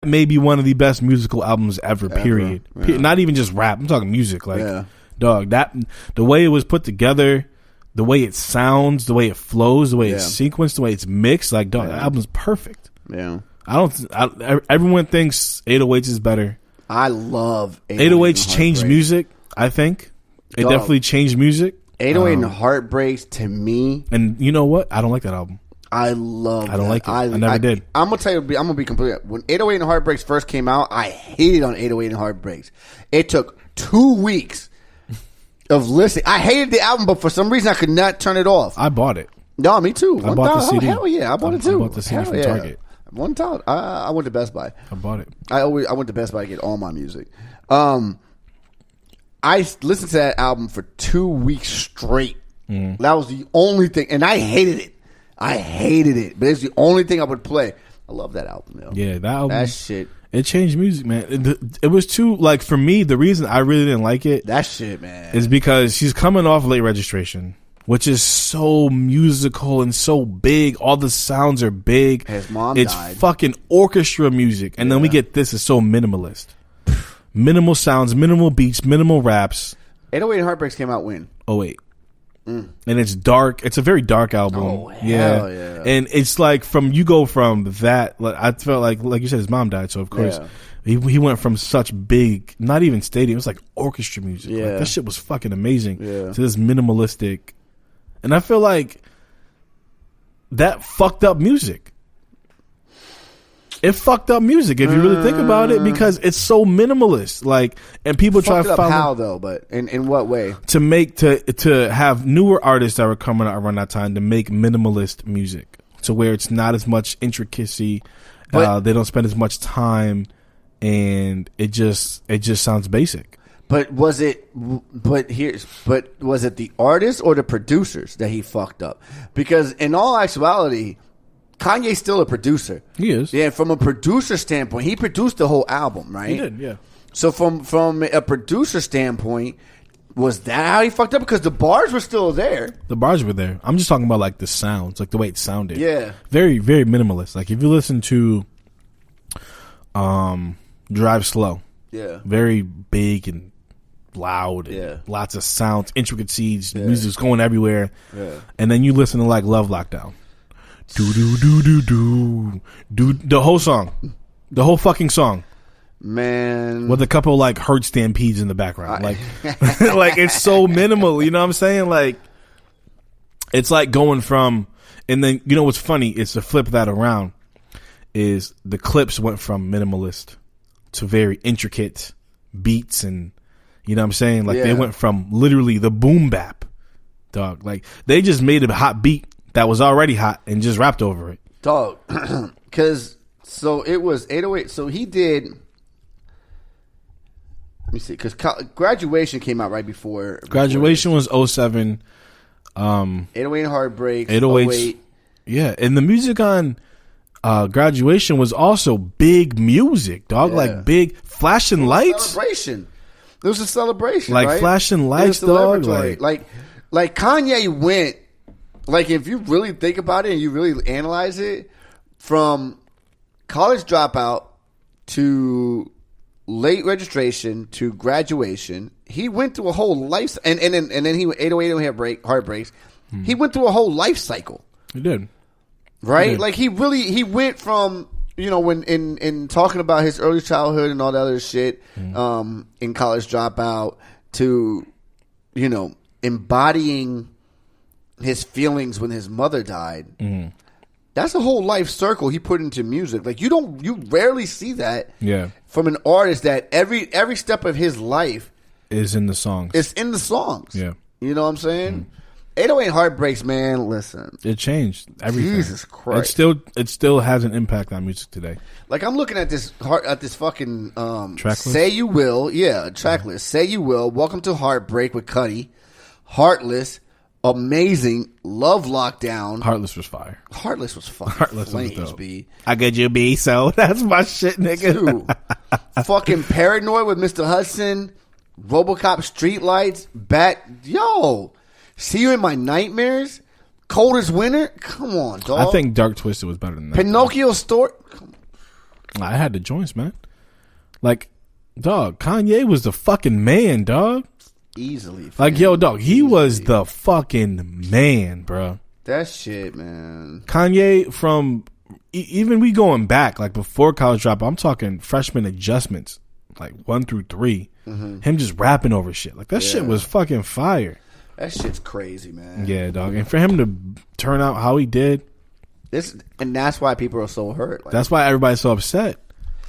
Maybe one of the best musical albums ever. Period. Yeah. Not even just rap. I'm talking music. Like, dog, that the way it was put together, the way it sounds, the way it flows, the way it's sequenced, the way it's mixed. Like, dog, that album's perfect. Yeah. Everyone thinks 808s is better. I love 808s changed music. I think it definitely changed music. 808 and Heartbreaks to me. And you know what? I don't like that album. I don't like it. I never did. I'm gonna tell you. I'm gonna be complete. When 808 and Heartbreaks first came out, I hated on 808 and Heartbreaks. It took 2 weeks of listening. I hated the album, but for some reason I could not turn it off. I bought it. No, me too. I bought the CD. Hell yeah, I bought it too. I bought the CD from Target. One time, I went to Best Buy. I bought it. I went to Best Buy to get all my music. I listened to that album for 2 weeks straight. That was the only thing, and I hated it. But it's the only thing I would play. I love that album, yo. Yeah, that album. That shit. It changed music, man. It was too, like, for me, the reason I really didn't like it. That shit, man. Is because she's coming off Late Registration, which is so musical and so big. All the sounds are big. His mom It's died. fucking orchestra music. And then we get this. It's so minimalist. Minimal sounds, minimal beats, minimal raps. 808 and Heartbreaks came out when? 08. And it's dark. It's a very dark album. Oh, hell yeah. And it's like you go from that. Like, I felt like you said, his mom died. So, of course, he went from such big, not even stadium. It was like orchestra music. Yeah. Like, that shit was fucking amazing. Yeah. To this minimalistic. And I feel like that fucked up music. It fucked up music if you really think about it, because it's so minimalist. Like, and people try to follow. How though? But in what way? To have newer artists that were coming out around that time to make minimalist music, to where it's not as much intricacy. They don't spend as much time, and it just sounds basic. But was it? But was it the artists or the producers that he fucked up? Because in all actuality, Kanye's still a producer. He is. Yeah, from a producer standpoint, he produced the whole album, right? He did, yeah. So from a producer standpoint, was that how he fucked up? Because the bars were still there. The bars were there. I'm just talking about like the sounds, like the way it sounded. Yeah. Very, very minimalist. Like if you listen to Drive Slow. Yeah. Very big and loud. And lots of sounds, intricacies, music's going everywhere. Yeah. And then you listen to like Love Lockdown. Do do do do do do, the whole song, the whole fucking song, man, with a couple like herd stampedes in the background. Like, like it's so minimal. You know what I'm saying? Like, it's like going from, and then you know what's funny? It's to flip that around. Is the clips went from minimalist to very intricate beats, and you know what I'm saying? Like they went from literally the boom bap, dog. Like they just made a hot beat that was already hot and just rapped over it. Dog. Because, so it was 808. So he did, let me see, because Graduation came out right before. Graduation was 07. 808 and Heartbreaks. 808. Yeah. And the music on Graduation was also big music, dog. Like big flashing lights. Celebration. It was a celebration. Like right? flashing lights, dog. Like Kanye went. Like, if you really think about it and you really analyze it, from College Dropout to Late Registration to Graduation, he went through a whole life, and then he went 808 and Heartbreaks. He went through a whole life cycle. He did, right? He did. Like he went from, you know, when in talking about his early childhood and all that other shit, in College Dropout, to, you know, embodying his feelings when his mother died. That's a whole life circle he put into music. Like you rarely see that from an artist, that every step of his life is in the songs. It's in the songs. Yeah. You know what I'm saying? 808 Heartbreaks, man, listen. It changed everything. Jesus Christ. It still has an impact on music today. Like, I'm looking at this fucking track list? Say You Will. Yeah, track list. Say You Will. Welcome to Heartbreak with Cudi. Heartless. Amazing. Love Lockdown. Heartless was fire. Heartless was fucking Heartless flames, was dope. B. I get you, B. So that's my shit, nigga. Dude. Fucking Paranoid with Mr. Hudson. RoboCop Streetlights. Yo. See You in My Nightmares. Cold as Winter. Come on, dog. I think Dark Twisted was better than that. Pinocchio Story. I had the joints, man. Like, dog, Kanye was the fucking man, dog. Easily. Like, yo, dog, he was the fucking man, bro. That shit, man. Kanye from even we going back like before College Dropout. I'm talking freshman adjustments, like 1 through 3. Him just rapping over shit. Like that shit was fucking fire. That shit's crazy, man. Yeah, dog. And for him to turn out how he did, and that's why people are so hurt. Like, that's why everybody's so upset.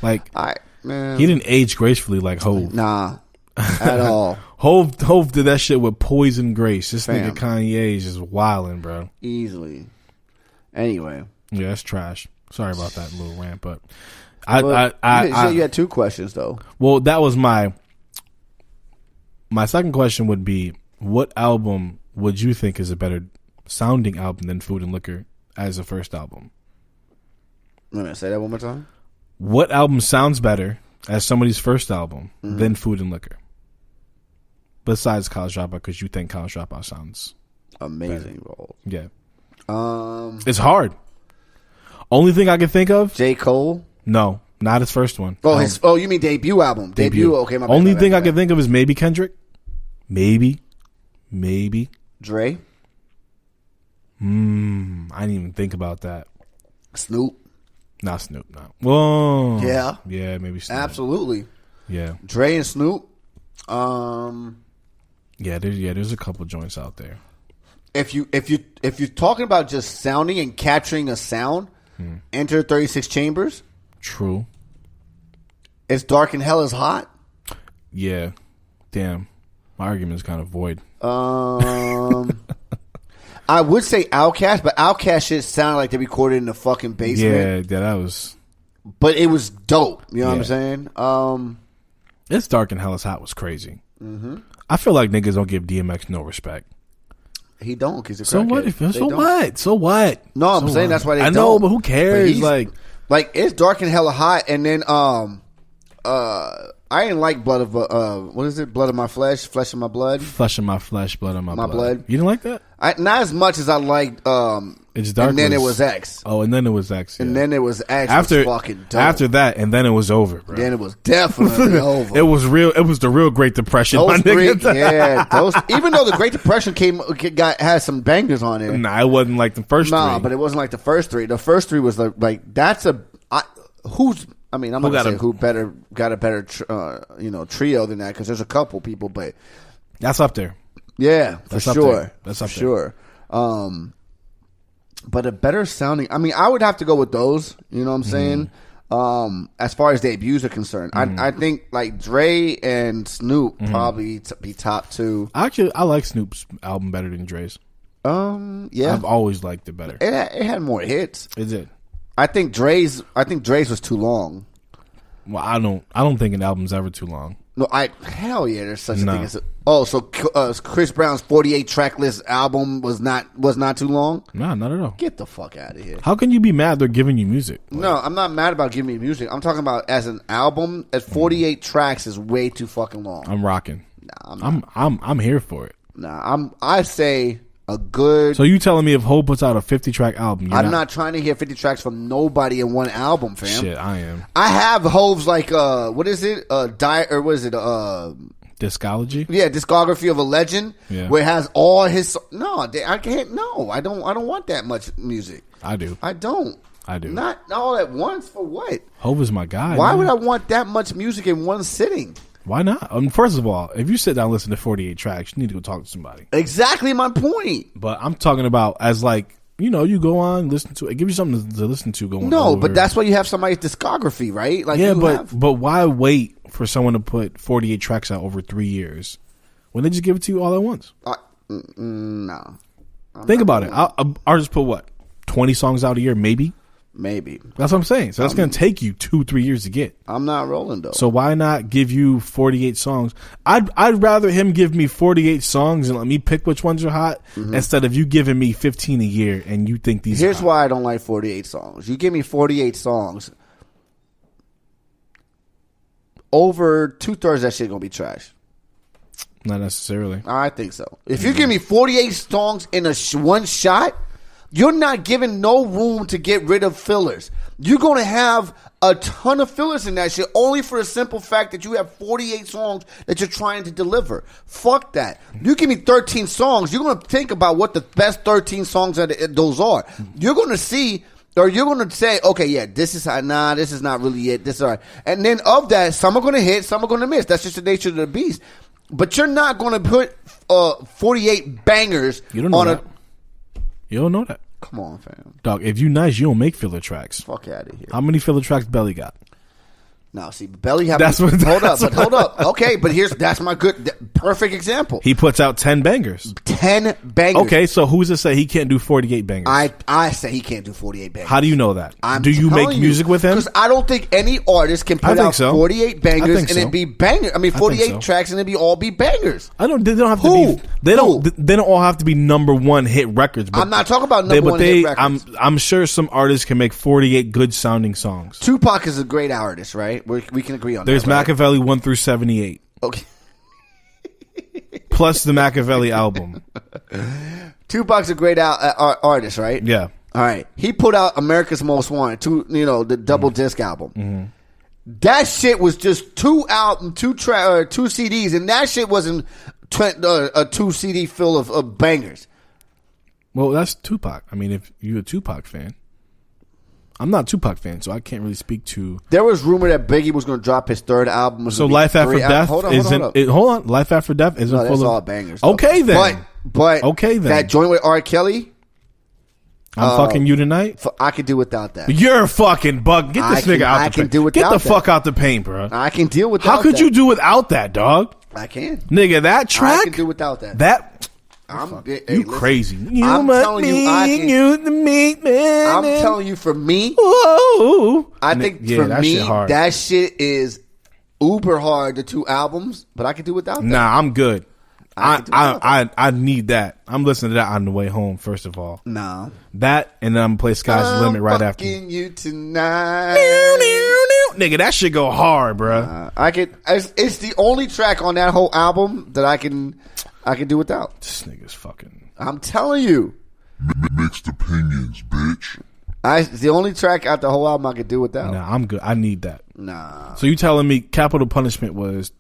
Like, man, he didn't age gracefully like Hov. Nah, at all. Hov did that shit with poison grace. This nigga Kanye is just wilding, bro. Easily. Anyway. Yeah, that's trash. Sorry about that little rant, but you had 2 questions though. Well, that was my second question would be, what album would you think is a better sounding album than Food and Liquor as a first album? Let me say that one more time. What album sounds better as somebody's first album than Food and Liquor? Besides College Dropout, because you think College Dropout sounds amazing. Bro. Yeah. It's hard. Only thing I can think of, J. Cole. No, not his first one. Oh, you mean debut album? Debut. Okay, my bad. Only thing I can think of is maybe Kendrick. Maybe. Dre. I didn't even think about that. Snoop. Not Snoop. No. Whoa. Yeah. Yeah, maybe Snoop. Absolutely. Yeah. Dre and Snoop. There's a couple joints out there. If you're talking about just sounding and capturing a sound, Enter 36 Chambers. True. It's Dark and Hell is Hot. Yeah. Damn. My argument is kind of void. I would say Outkast, but Outkast shit sounded like they recorded in the fucking basement. Yeah, that was. But it was dope. You know what I'm saying? It's Dark and Hell is Hot was crazy. I feel like niggas don't give DMX no respect. He don't, because so what? So what? No, I'm saying that's why they don't. I know, but who cares? Like it's Dark and Hella Hot, and then I didn't like Blood of what is it? Blood of My Flesh, Flesh of My Blood, Flesh of My Flesh, Blood of My blood. You didn't like that? Not as much as I liked. It's Dark. And then it was X. Oh, and then it was X. Yeah. And then it was X. After was fucking dope. After that, and then it was over, bro. Then it was definitely over. It was real. It was the real Great Depression. Those even though the Great Depression had some bangers on it. Nah, it wasn't like the first. Nah, but it wasn't like the first 3. The first 3 was like that's a who's. I mean, I'm not gonna say who got a better trio than that, because there's a couple people, but that's up there. Yeah, for sure. That's up there. But a better sounding. I mean, I would have to go with those. You know what I'm saying? As far as debuts are concerned, I think like Dre and Snoop probably be top 2. Actually, I like Snoop's album better than Dre's. Yeah, I've always liked it better. It had more hits. Is it? I think Dre's was too long. Well, I don't think an album's ever too long. No, hell yeah, there's such a thing as so Chris Brown's 48 track list album was not too long? No, not at all. Get the fuck out of here. How can you be mad they're giving you music? Like, no, I'm not mad about giving me music. I'm talking about as an album, at 48 tracks is way too fucking long. I'm rocking. Nah, I'm here for it. Nah, I say a good. So you telling me if Ho puts out a 50-track album, I'm not trying to hear 50 tracks from nobody in one album, fam. Shit, I am. I have Hov's like what is it? Discography? Yeah, discography of a legend. Yeah. Where it has all his. No, I can't. No, I don't want that much music. I do. I don't. I do. Not all at once. For what? Hov is my guy. Why would I want that much music in one sitting? Why not? First of all, if you sit down and listen to 48 tracks, you need to go talk to somebody. Exactly my point. But I'm talking about as like, you go on, listen to it. Give you something to listen to going No, over. but that's why you have somebody's discography, right? Like, yeah, but why wait for someone to put 48 tracks out over 3 years when they just give it to you all at once? No. Think about it. Artists put what? 20 songs out a year, maybe? Maybe. That's what I'm saying. So that's going to take you 2-3 years to get. I'm not rolling though. So why not give you 48 songs? I'd rather him give me 48 songs and let me pick which ones are hot instead of you giving me 15 a year and you think these. Here's why I don't like 48 songs. You give me 48 songs, over 2/3 of that shit gonna be trash. Not necessarily. I think so. If you give me 48 songs in one shot, You're not giving no room to get rid of fillers. You're going to have a ton of fillers in that shit only for the simple fact that you have 48 songs that you're trying to deliver. Fuck that. You give me 13 songs, you're going to think about what the best 13 songs those are. You're going to see, or you're going to say, okay, yeah, this is not really it. This is all right. And then of that, some are going to hit, some are going to miss. That's just the nature of the beast. But you're not going to put 48 bangers on a... You don't know that. Come on, fam. Dog, if you nice, you don't make filler tracks. Fuck out of here. How many filler tracks Belly got? No, see, Belly hold up. Okay, but that's my perfect example. He puts out 10 bangers. 10 bangers. Okay, so who's to say he can't do 48 bangers? I say he can't do 48 bangers. How do you know that? Do you make music with him? Because I don't think any artist can put out 48 bangers and it be bangers. I mean, 48 tracks and it all be bangers. They don't have to be. They don't all have to be number one hit records. I'm not talking about number one hit records. I'm sure some artists can make 48 good sounding songs. Tupac is a great artist, right? We can agree on There's that. There's Machiavelli 1 through 78. Okay. Plus the Machiavelli album. Tupac's a great artist, right? Yeah. All right. He put out America's Most Wanted, the double disc album. Mm-hmm. That shit was just two CDs, and that shit wasn't a 2 CD full of bangers. Well, that's Tupac. I mean, if you're a Tupac fan. I'm not a Tupac fan, so I can't really speak to... There was rumor that Biggie was going to drop his third album. So Life After Death isn't... Hold on. Life After Death isn't full of... that's all bangers. Okay, then. But okay, then. That joint with R. Kelly... I'm fucking you tonight? I can do without that. You're a fucking bug. Get this nigga out the paint. Get the fuck out the paint, bro. I can deal with that. How could you do without that, dog? I can. Nigga, that track... I can do without that. You crazy. I'm telling you, for me, I think that shit is uber hard, the 2 albums, but I can do without that. Nah, I'm good. I need that. I'm listening to that on the way home, first of all. No. That, and then I'm going to play Sky's the Limit right after. I'm you tonight. Nigga, that shit go hard, bro. It's the only track on that whole album that I can do without. This nigga's fucking... I'm telling you. Mixed opinions, bitch. It's the only track out the whole album I can do without. Nah, I'm good. I need that. Nah. So you telling me Capital Punishment was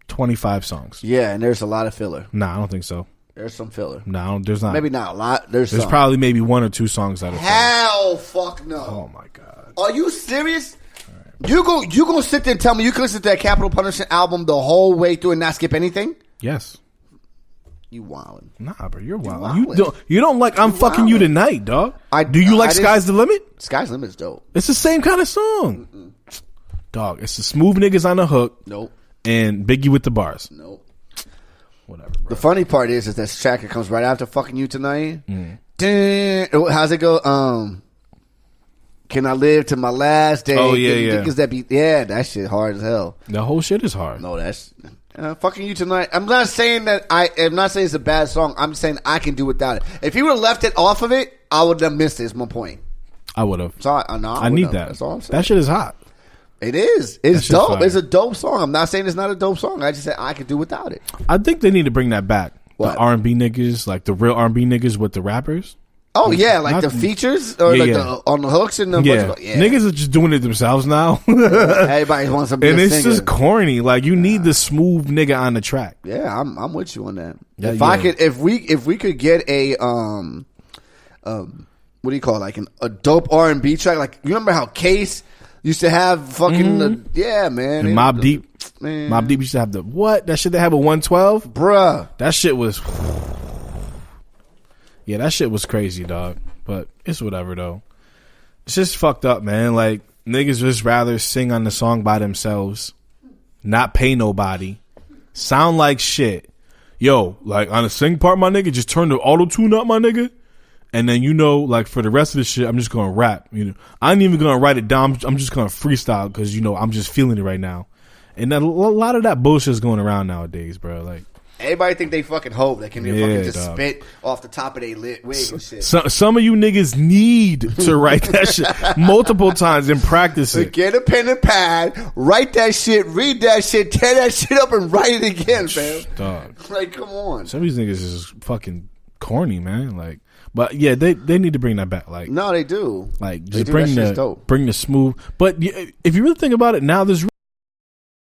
25 songs? Yeah, and there's a lot of filler. Nah, I don't think so. There's some filler. No, there's not. Maybe not a lot. There's some. Probably maybe 1 or 2 songs that are Hell fuck no. Oh my god. Are you serious? Right. You gonna sit there and tell me you can listen to that Capital Punishment album the whole way through and not skip anything? Yes. You wildin'. Nah, bro, you're wildin'. You don't like I'm fucking you tonight, dog. Do you like I Sky's the Limit? Sky's the Limit's dope. It's the same kind of song. Mm-mm. Dog, it's the smooth niggas on the hook. Nope. And Biggie with the bars. Nope. Whatever, bro. The funny part is that track that comes right after fucking you tonight. How's it go? Can I live to my last day? Oh yeah. That shit hard as hell. The whole shit is hard. No, that's fucking you tonight. I'm not saying that I'm not saying it's a bad song. I'm saying I can do without it. If he would have left it off of it, I would have missed it. Is my point. I would have. So I need that. That's all I'm saying. That shit is hot. It is. It's dope. Fire. It's a dope song. I'm not saying it's not a dope song. I just said I could do without it. I think they need to bring that back. What? The R&B niggas, like the real R&B niggas with the rappers. Oh yeah, like the features or on the hooks and the niggas are just doing it themselves now. Everybody wants to be and a it's singer. Just corny. Like you need the smooth nigga on the track. Yeah, I'm with you on that. If we could get a what do you call it? Like a dope R&B track? Like you remember how Case used to have fucking man. And Mobb Deep. Man. Mobb Deep used to have that shit they have a 112? Bruh. That shit was yeah, that shit was crazy, dog. But it's whatever though. It's just fucked up, man. Like niggas just rather sing on the song by themselves, not pay nobody, sound like shit. Yo, like on the sing part, my nigga, just turn the auto-tune up, my nigga. And then, like, for the rest of the shit, I'm just going to rap. I ain't even going to write it down. I'm just going to freestyle because, I'm just feeling it right now. And a lot of that bullshit is going around nowadays, bro. Like, everybody think they fucking hope they can fucking just spit off the top of their wig and shit. Some of you niggas need to write that shit multiple times and practice it. Get a pen and pad, write that shit, read that shit, tear that shit up and write it again, fam. Dog. Like, come on. Some of these niggas is fucking corny, man. Like, But yeah, they need to bring that back. Like no, they do. Like They just do. bring That shit's dope. the smooth. But if you really think about it, now there's